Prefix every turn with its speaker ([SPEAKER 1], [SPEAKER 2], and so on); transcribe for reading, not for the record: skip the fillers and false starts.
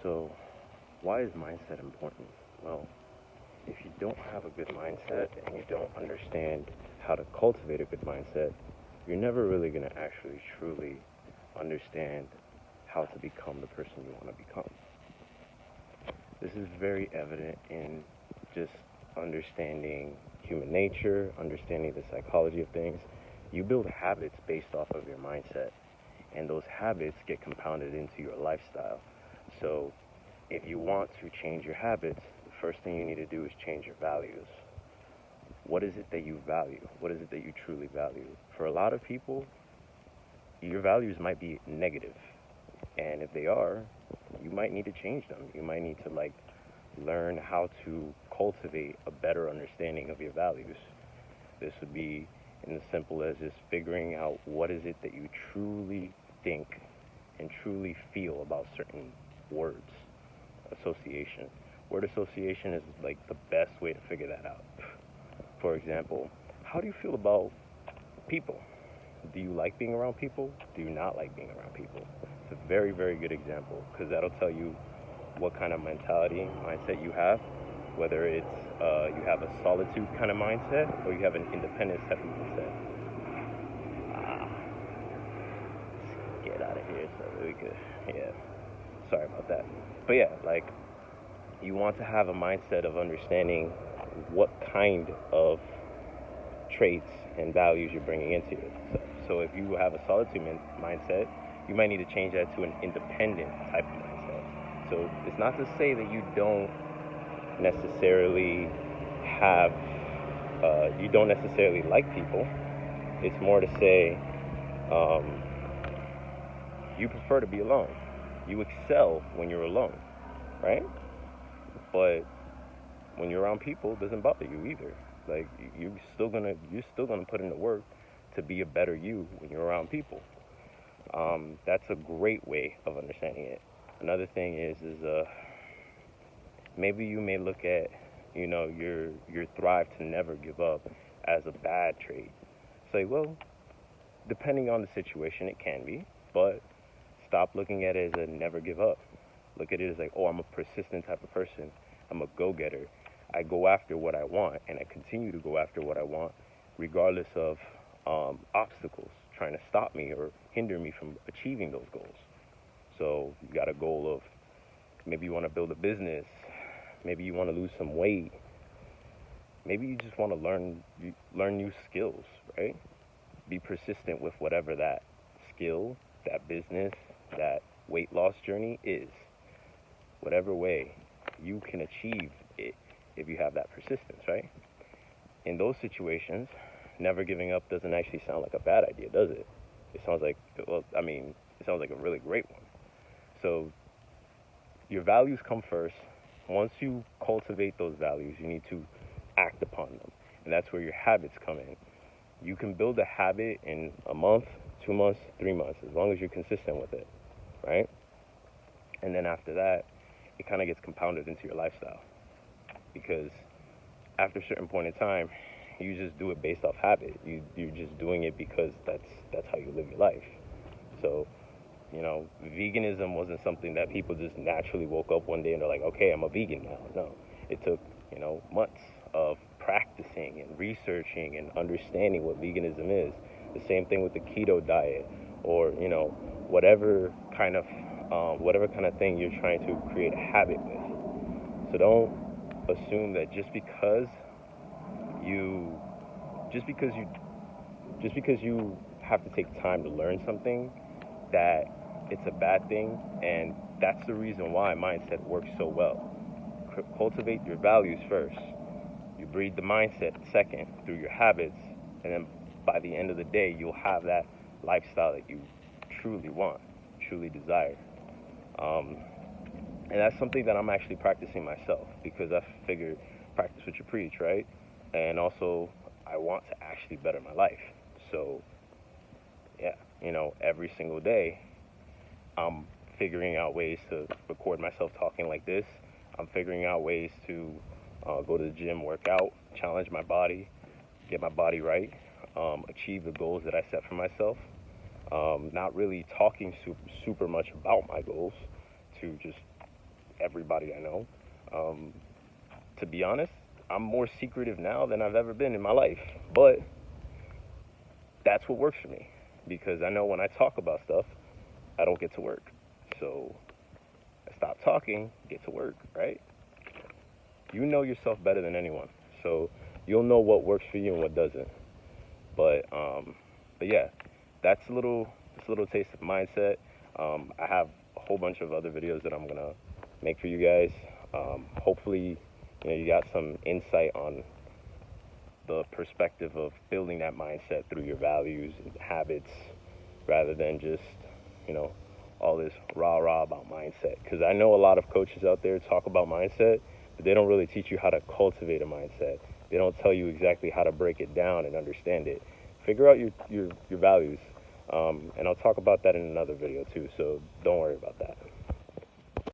[SPEAKER 1] So, why is mindset important? Well, if you don't have a good mindset and you don't understand how to cultivate a good mindset, you're never really going to actually truly understand how to become the person you want to become. This is very evident in just understanding human nature, understanding the psychology of things. You build habits based off of your mindset, and those habits get compounded into your lifestyle. So, if you want to change your habits, the first thing you need to do is change your values. What is it that you value? What is it that you truly value? For a lot of people, your values might be negative. And if they are, you might need to change them. You might need to learn how to cultivate a better understanding of your values. This would be in as simple as just figuring out what is it that you truly think and truly feel about certain words. Association. Word association is the best way to figure that out. For example, how do you feel about people? Do you like being around people? Do you not like being around people? It's a very, very good example because that'll tell you what kind of mindset you have, whether it's you have a solitude kind of mindset or you have an independence type of mindset. Let's get out of here so we could, yeah, sorry about that. But yeah, you want to have a mindset of understanding what kind of traits and values you're bringing into it. So if you have a solitude mindset, you might need to change that to an independent type of mindset. So it's not to say that you don't necessarily like people. It's more to say you prefer to be alone. You excel when you're alone, right? But when you're around people, it doesn't bother you either. You're still gonna put in the work to be a better you when you're around people. That's a great way of understanding it. Another thing is maybe you may look at your thrive to never give up as a bad trait. Say, well, depending on the situation, it can be, but stop looking at it as a never give up. Look at it as I'm a persistent type of person. I'm a go-getter. I go after what I want, and I continue to go after what I want, regardless of obstacles trying to stop me or hinder me from achieving those goals. So you got a goal of maybe you want to build a business, maybe you want to lose some weight, maybe you just want to learn new skills, right? Be persistent with whatever that skill, that business, that weight loss journey is. Whatever way you can achieve it if you have that persistence, right? In those situations, never giving up doesn't actually sound like a bad idea, does it? It sounds like a really great one. So your values come first. Once you cultivate those values, you need to act upon them. And that's where your habits come in. You can build a habit in a month, 2 months, 3 months, as long as you're consistent with it, right? And then after that, it kind of gets compounded into your lifestyle. Because after a certain point in time, you just do it based off habit. You're just doing it because that's how you live your life. So, veganism wasn't something that people just naturally woke up one day and they're like, okay, I'm a vegan now. No, it took, months of practicing and researching and understanding what veganism is. The same thing with the keto diet or, whatever kind of thing you're trying to create a habit with. So don't assume that just because you have to take time to learn something that it's a bad thing, and that's the reason why mindset works so well. Cultivate your values first. You breed the mindset second through your habits, and then by the end of the day, you'll have that lifestyle that you truly want, truly desire. And that's something that I'm actually practicing myself because I figured practice what you preach, right? And also, I want to actually better my life. So, yeah, every single day, I'm figuring out ways to record myself talking like this. I'm figuring out ways to go to the gym, work out, challenge my body, get my body right, achieve the goals that I set for myself. Not really talking super much about my goals to just everybody I know. Um, to be honest, I'm more secretive now than I've ever been in my life, but that's what works for me because I know when I talk about stuff, I don't get to work. So I stop talking, get to work, right? You know yourself better than anyone, so you'll know what works for you and what doesn't. But yeah, that's a little taste of mindset. I have a whole bunch of other videos that I'm gonna make for you guys. Hopefully, you got some insight on the perspective of building that mindset through your values and habits, rather than just you know all this rah rah about mindset. Because I know a lot of coaches out there talk about mindset, but they don't really teach you how to cultivate a mindset. They don't tell you exactly how to break it down and understand it. Figure out your values. And I'll talk about that in another video too, so don't worry about that.